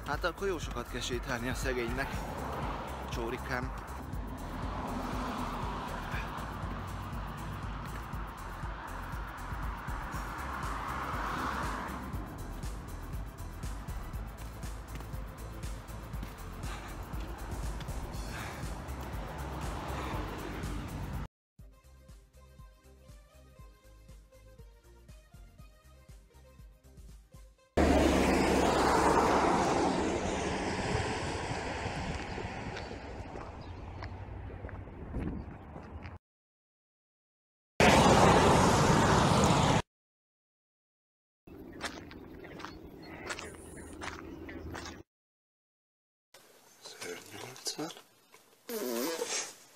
Hát akkor jó sokat kell sétálni a szegénynek, csórikám.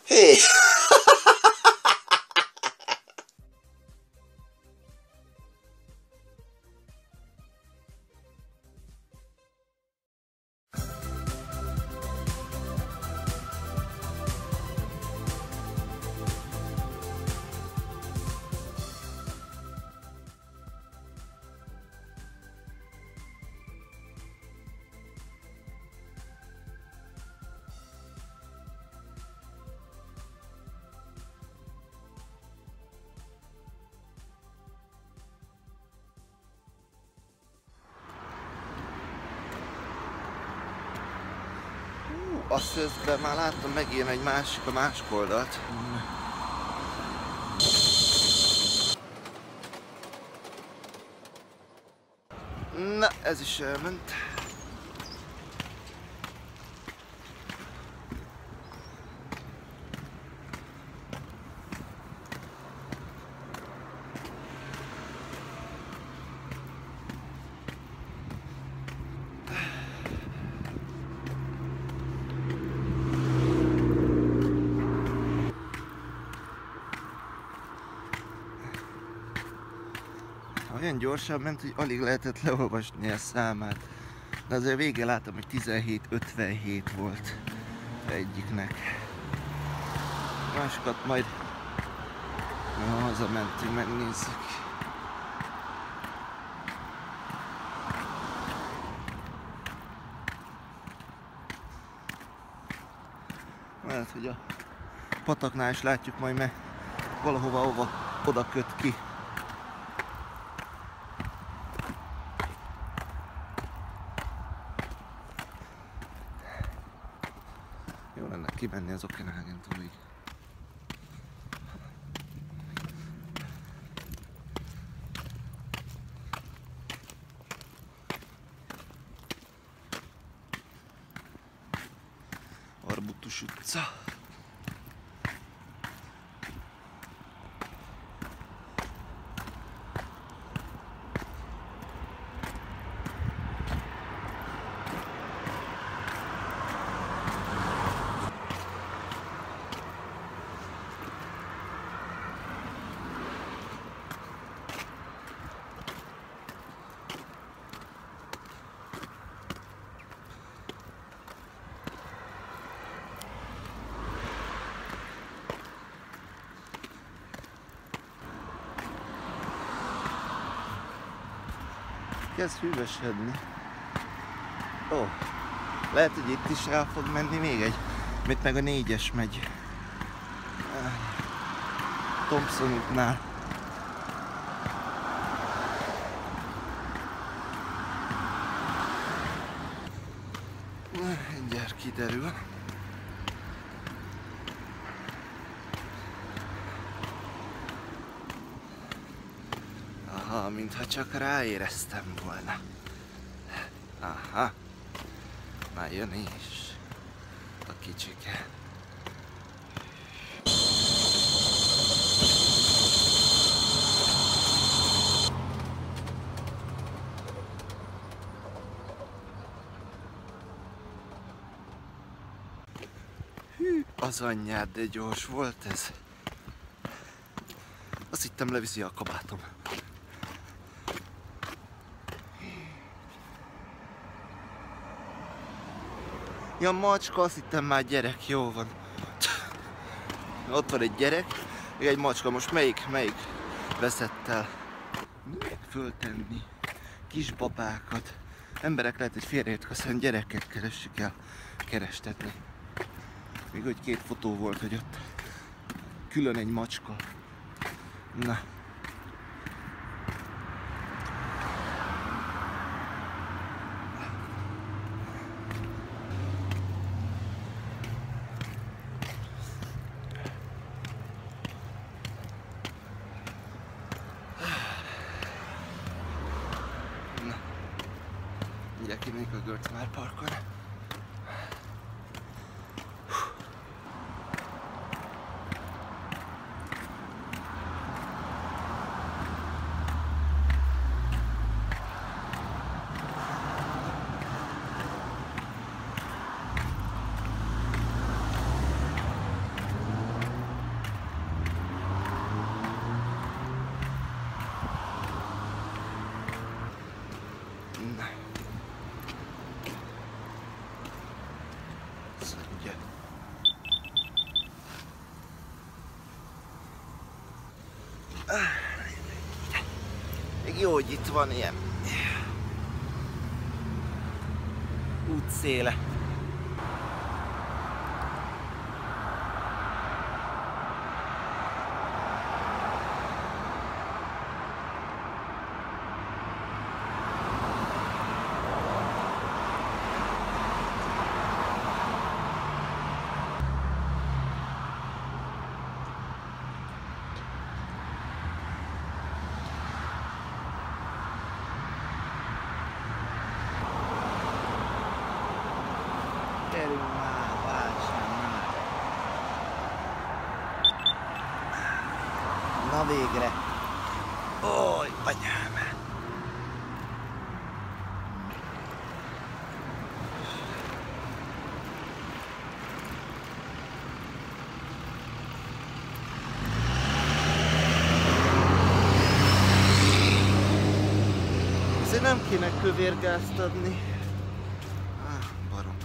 Hé! Azt közben már láttam megint egy a másik oldalt. Na, ez is elment. Olyan gyorsan ment, hogy alig lehetett leolvasni a számát. De azért végén láttam, hogy 17:57 volt egyiknek. Másokat majd hazamentünk, megnézzük. Lehet, hogy a pataknál is látjuk majd, mert valahova oda köt ki. Jó lenne kimenni az Okanagan túlig. Arbutus utca. Kezd hűvösödni. Ó, lehet, hogy itt is rá fog menni még egy. Itt meg a 4-es megy. Thompson útnál. Mindjárt kiderül. Aha, mintha csak ráéreztem volna. Aha, már jön is a kicsike. Hű, az anyjád, de gyors volt ez. Azt hittem, leviszi a kabátom. Ja, macska, azt hittem már gyerek, jó van. Ott van egy gyerek, egy macska, most melyik veszett el? Minek föltenni kisbabákat Emberek lehet, hogy félreértnek, aztán gyereket keressük el kerestetni. Még hogy 2 fotó volt, hogy ott külön egy macska. Na. Mindjárt kimegyünk a Görcmár parkon. Még jó, hogy itt van ilyen útszéle. Gyerünk már, váltsam már! Na végre! Ój, anyám! Ezért nem kéne kövérgázt adni. Barom.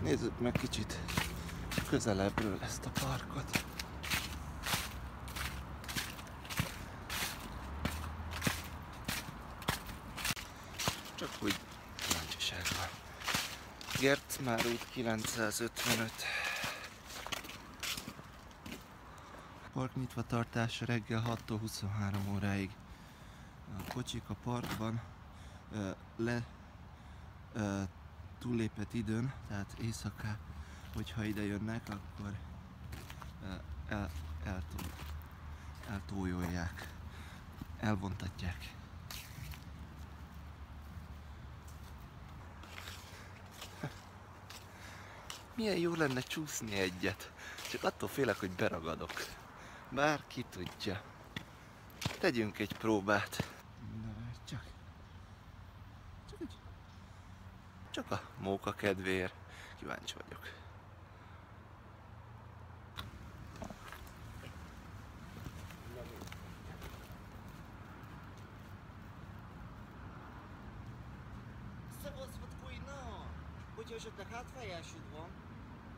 Nézzük meg kicsit közelebbről ezt a parkot. Csak úgy kíváncsiságban. Görcmár út 955. Park nyitva tartása reggel 6-tól 23 óráig. A kocsik a parkban túllépett időn, tehát éjszaka, hogyha ide jönnek, akkor eltójolják, elvontatják. Milyen jó lenne csúszni egyet, csak attól félek, hogy beragadok. Bár ki tudja. Tegyünk egy próbát. Csak a móka kedvéért. Kíváncsi vagyok. Szevasz, Vatkoina! Hogyha esetleg hátfájásod van,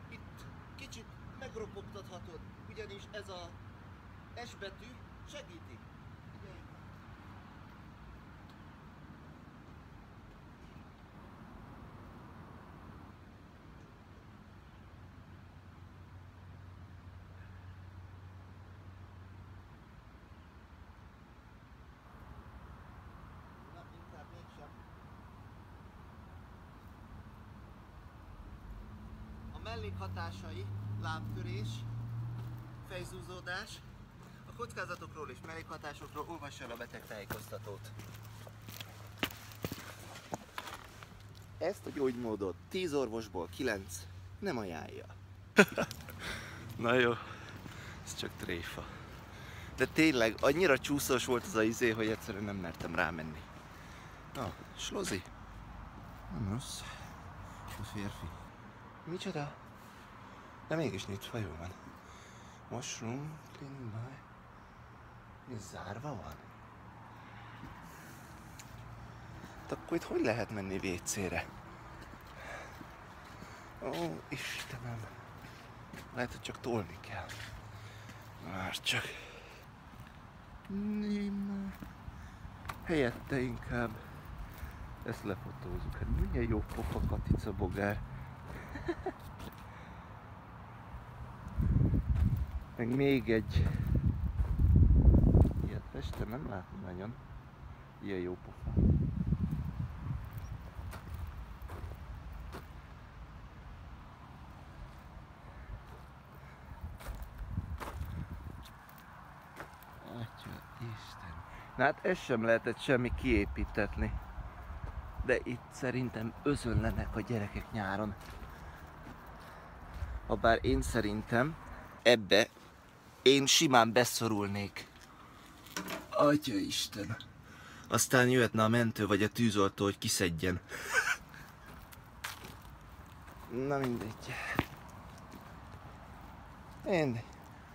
itt kicsit megropogtathatod, ugyanis ez a S betű segíti. Mellékhatásai, lábtörés, fejzúzódás. A kockázatokról és mellékhatásokról olvassa el a betegtájékoztatót. Ezt a gyógymódot 10 orvosból 9 nem ajánlja. Na jó, ez csak tréfa. De tényleg annyira csúszós volt az a izé, hogy egyszerűen nem mertem rámenni. Na, Slozi. Nem rossz. A férfi. Micsoda? De mégis nyitva, jó van. Mushroom cleaning by. Ez zárva van? Hát akkor itt hogy lehet menni WC-re? Ó, Istenem. Lehet, hogy csak tolni kell. Már csak. Helyette inkább ezt lefotózzuk. Hát milyen jó pofa Katica bogár. Meg még egy. Ilyet Pesten nem látom nagyon. Ilyen jó pofa. Atya Isten. Na hát ezt sem lehetett semmi kiépítetni. De itt szerintem özönlenek a gyerekek nyáron. Habár én szerintem ebbe én simán beszorulnék. Atya Isten. Aztán jöhetne a mentő vagy a tűzoltó, hogy kiszedjen. Na mindegy. Én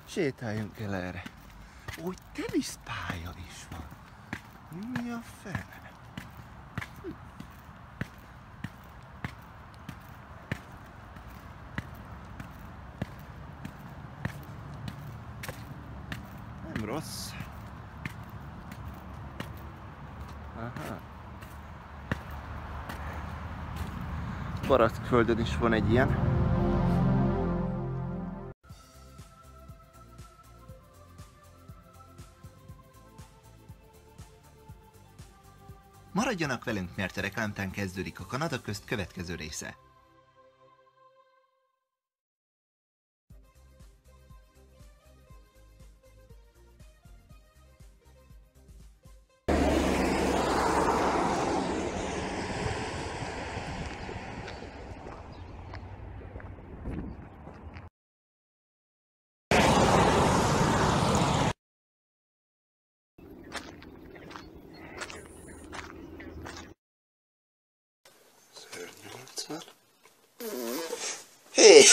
sétáljunk el erre. Úgy teniszpálya is van. Mi a fene? Nem rossz. Aha. Barackföldön is van egy ilyen. Maradjanak velünk, mert a reklám után kezdődik a Kanada közt következő része. Hé!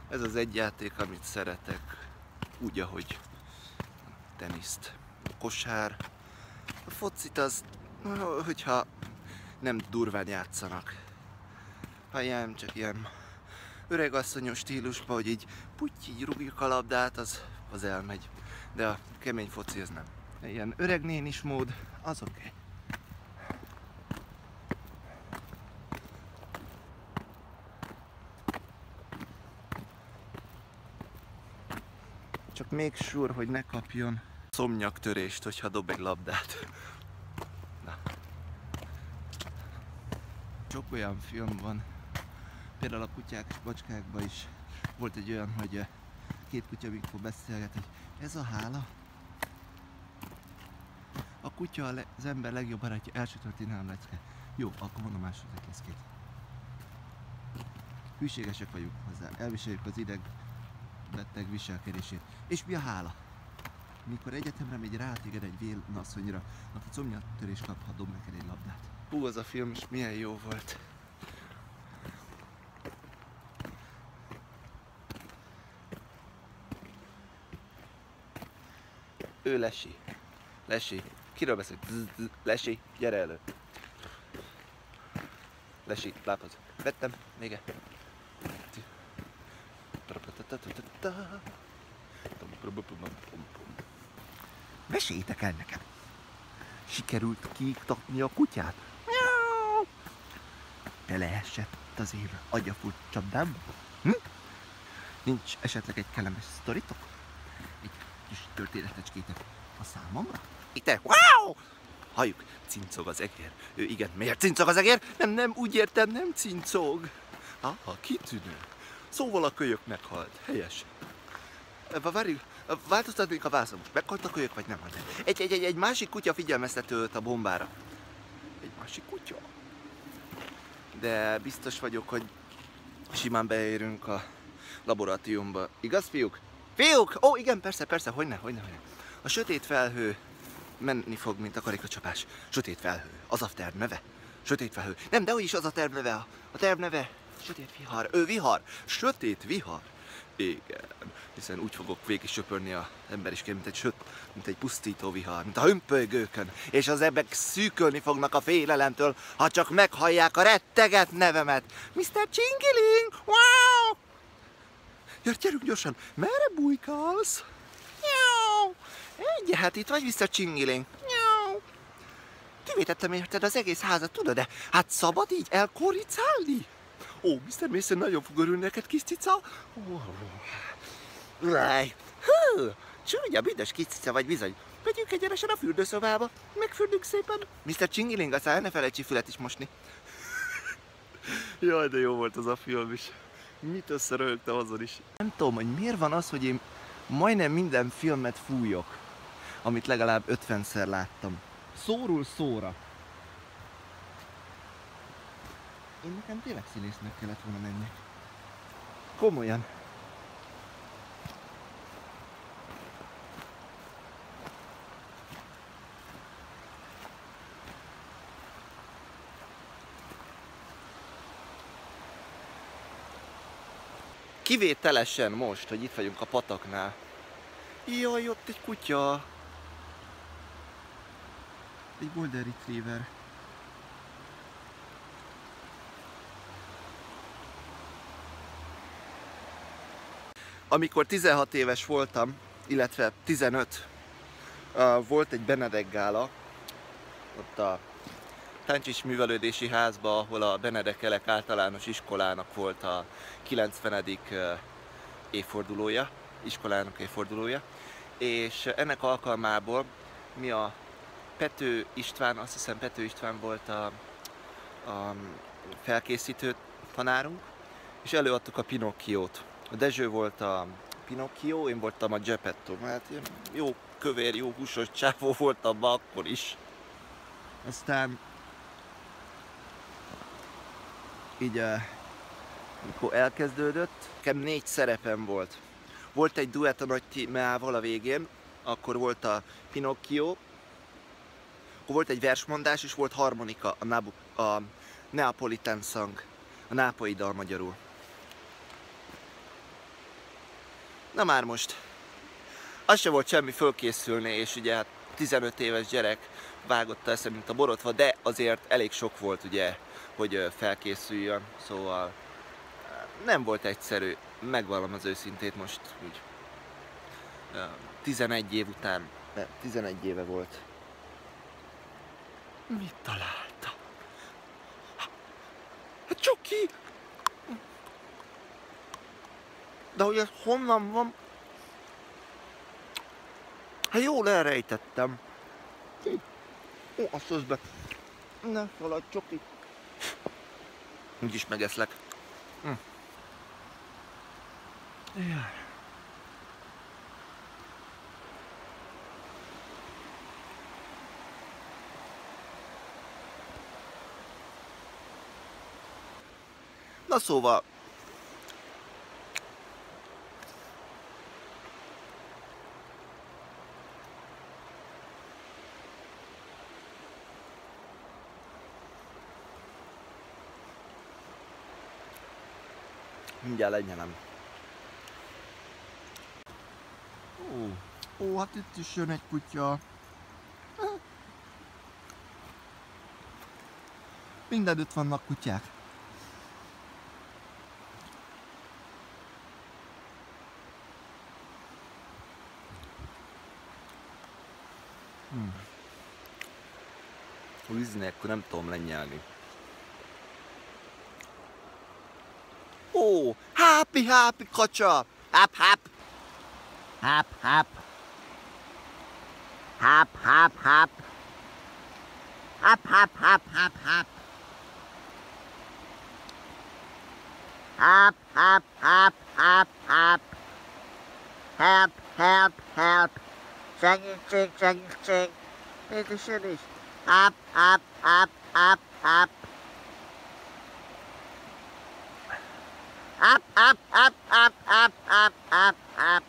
Ez az egy játék, amit szeretek, úgy, ahogy a teniszt, a kosár, a focit az, hogyha nem durván játszanak. Ha ilyen, csak ilyen öregasszonyos stílusban, hogy így puty, így rúgjuk a labdát, az elmegy. De a kemény foci az nem. Ilyen öreg nénis mód, az oké. Csak make sure, hogy ne kapjon szomnyaktörést, hogyha dob egy labdát. Na. Sok olyan film van, például a Kutyák és Bacskákban is volt egy olyan, hogy két kutya mikor beszélget, hogy ez a hála. A kutya az ember legjobb barátja, első történelem lecke. Jó, akkor mondom második készkét. Hűségesek vagyunk hozzá, elviseljük az ideg beteg viselkedését. És mi a hála? Mikor egyetemre megy rá téged egy vénasszonyra, aki comnyattörés kap, ha dob neked egy labdát. Hú, az a film is milyen jó volt. Ő Lesi. Lesi. Kiről beszél? Lesi, gyere elő. Lesi, lápad. Vettem, még egy. Meséljétek el nekem! Sikerült kiiktatni a kutyát? Beleesett az év agyafut csapdámba? Nincs esetleg egy kellemes sztoritok? Egy kis történetecskét a számomra? Te, wow! Halljuk, cincog az egér. Igen, miért cincog az egér? Nem, úgy értem, nem cincog. Kitűnő. Szóval a kölyök meghalt. Helyes. Várjuk, változtatnék a válaszom. Meghalt a kölyök, vagy nem? Egy másik kutya figyelmeztető őt a bombára. Egy másik kutya? De biztos vagyok, hogy simán beérünk a laboratóriumba. Igaz, fiúk? Fiúk! Ó, igen, persze, hogyne. A sötét felhő menni fog, mint a karikacsapás. Sötét felhő, az a terv neve. Sötét felhő. Nem, de is az a terv neve. A terv neve sötét vihar. Vihar. Sötét vihar. Igen, hiszen úgy fogok végig söpörni az emberiskét, mint egy pusztító vihar, mint a hömpölygőkön, és az ebbek szűkölni fognak a félelemtől, ha csak meghallják a retteget nevemet. Mr. Csingiling! Wow! Gyerünk gyorsan! Merre bujkálsz? Hát itt vagy, Mr. Csingiling. Kivétettem érted az egész házat, tudod, de hát szabad így elkoricálni? Ó, Mr. Mason nagyon fog örülni neked, kis cica. Csúnya, büdös kis cica vagy bizony. Megyünk egyenesen a fürdőszobába, megfürdünk szépen. Mr. Csingiling, aztán ne felejts fület is mosni. Jaj, de jó volt az a film is. Mit összeröhögtem azon is. Nem tudom, hogy miért van az, hogy én majdnem minden filmet fújok, amit legalább 50-szer láttam. Szóról szóra. Én nekem tényleg színésznek kellett volna menni. Komolyan. Kivételesen most, hogy itt vagyunk a pataknál. Jaj, ott egy kutya. Egy Golden Retriever. Amikor 16 éves voltam, illetve 15, volt egy Benedek gála, ott a Táncsis Művelődési Házban, ahol a Benedek Elek általános iskolának volt a 90. évfordulója, iskolának évfordulója, és ennek alkalmából mi a Pető István, azt hiszem Pető István volt a felkészítő tanárunk, és előadtuk a Pinocchiót. A Dezső volt a Pinocchio, én voltam a Geppetto. Hát ilyen jó kövér, jó húsos csávó voltam akkor is. Aztán így amikor elkezdődött, nekem 4 szerepem volt. Volt egy duett a Nagy Tímeával a végén, akkor volt a Pinocchio, akkor volt egy versmondás, és volt harmonika, a Neapolitan Song, a nápolyi dal magyarul. Na már most, az se volt semmi fölkészülni, és ugye hát 15 éves gyerek vágotta eszem, mint a borotva, de azért elég sok volt ugye, hogy felkészüljön, szóval nem volt egyszerű, megvallom az őszintét most úgy 11 év után, 11 éve volt. Mit találta? Hát csoki! De hogy ez honnan van? Hát jól elrejtettem. Ó, azt hozd be. Ne szaladj, csoki. Úgyis megeszlek. Jaj. Na szóval, mindjárt legyenem. Ó, hát itt is jön egy kutya. Mindenütt vannak kutyák. Húzni, akkor nem tudom lenyelni. Ó, happy kacsa! Háp. hop, hop, hop. Hop, hop, hop, hop, hop. Hop, hop, hop, hop, hop. Help, help, help. Segítség, segítség. Létesön is. Hop, hop, hop, hop, hop. Hop, hop, hop, hop, hop, hop, hop, hop.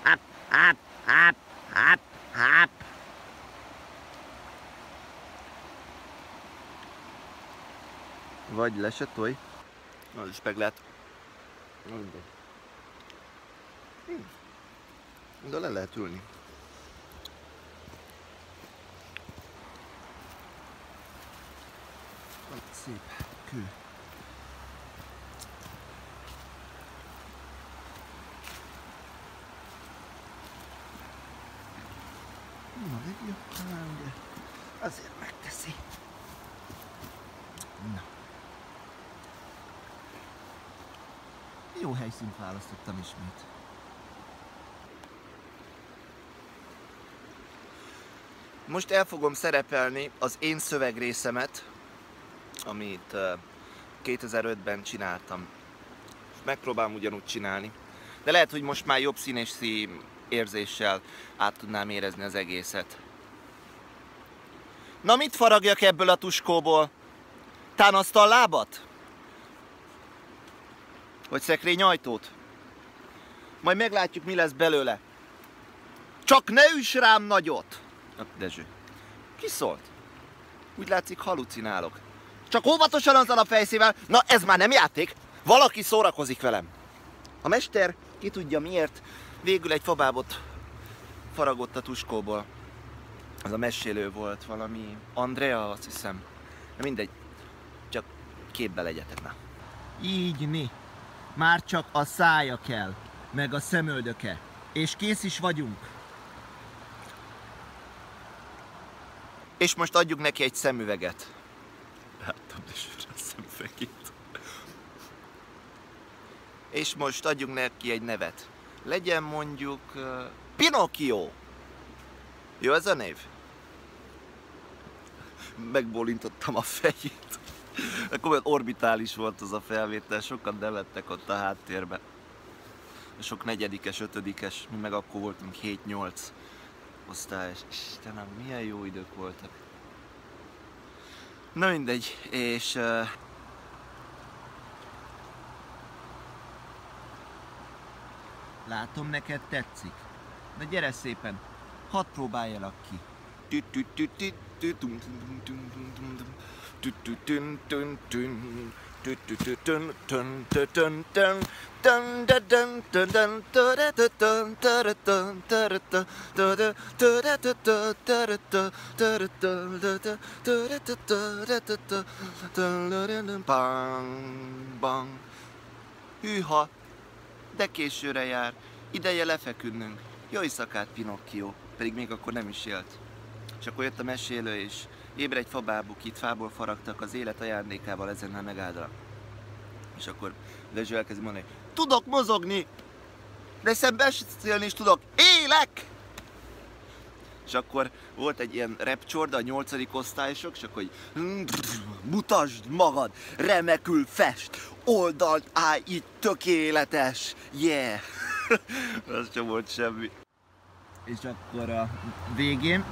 Hop, hop, hop, hop, hop. Vagy le se tolj. Az is meg lehet. De le lehet ülni. Szép kő. Na, legjobb talán, de azért megteszi. Na. Jó helyszínt választottam ismét. Most el fogom szerepelni az én szövegrészemet, amit 2005-ben csináltam. Megpróbálom ugyanúgy csinálni. De lehet, hogy most már jobb színészi érzéssel át tudnám érezni az egészet. Na, mit faragjak ebből a tuskóból? Támasztal lábat? Vagy szekrényajtót? Majd meglátjuk, mi lesz belőle. Csak ne üss rám nagyot! Dezső. Ki szólt? Úgy látszik, halucinálok. Csak óvatosan azzal a fejszével. Na, ez már nem játék. Valaki szórakozik velem. A mester, ki tudja miért, végül egy fabábot faragott a tuskóból. Az a mesélő volt, valami Andrea, azt hiszem. De mindegy, csak képbe legyetek, na. Így mi. Már csak a szája kell, meg a szemöldöke. És kész is vagyunk. És most adjuk neki egy szemüveget. Láttam is a szemüvegét. És most adjunk neki egy nevet. Legyen mondjuk Pinocchio. Jó ez a név? Megbólintottam a fejét. Akkor orbitális volt az a felvétel, sokan nevettek ott a háttérben. Sok negyedikes, ötödikes, mi meg akkor voltunk 7-8 osztályos. Istenem, milyen jó idők voltak. Na mindegy, és... látom, neked tetszik. Na gyere szépen, hadd próbáljalak ki. Hűha, de későre jár. Ideje lefeküdnünk. Jó éjszakát, Pinocchio. Pedig még akkor nem is élt. És akkor jött a mesélő, és ébredj fabábuk, itt fából faragtak, az élet ajándékával ezennel megáldalak. És akkor Dezső elkezdi mondani, tudok mozogni, de szemben beszélni is tudok, élek! És akkor volt egy ilyen repcsorda, a 8. osztályosok, és akkor mutasd magad, remekül fest, oldalt állj, így tökéletes, yeah! Az sem volt semmi. És akkor a végén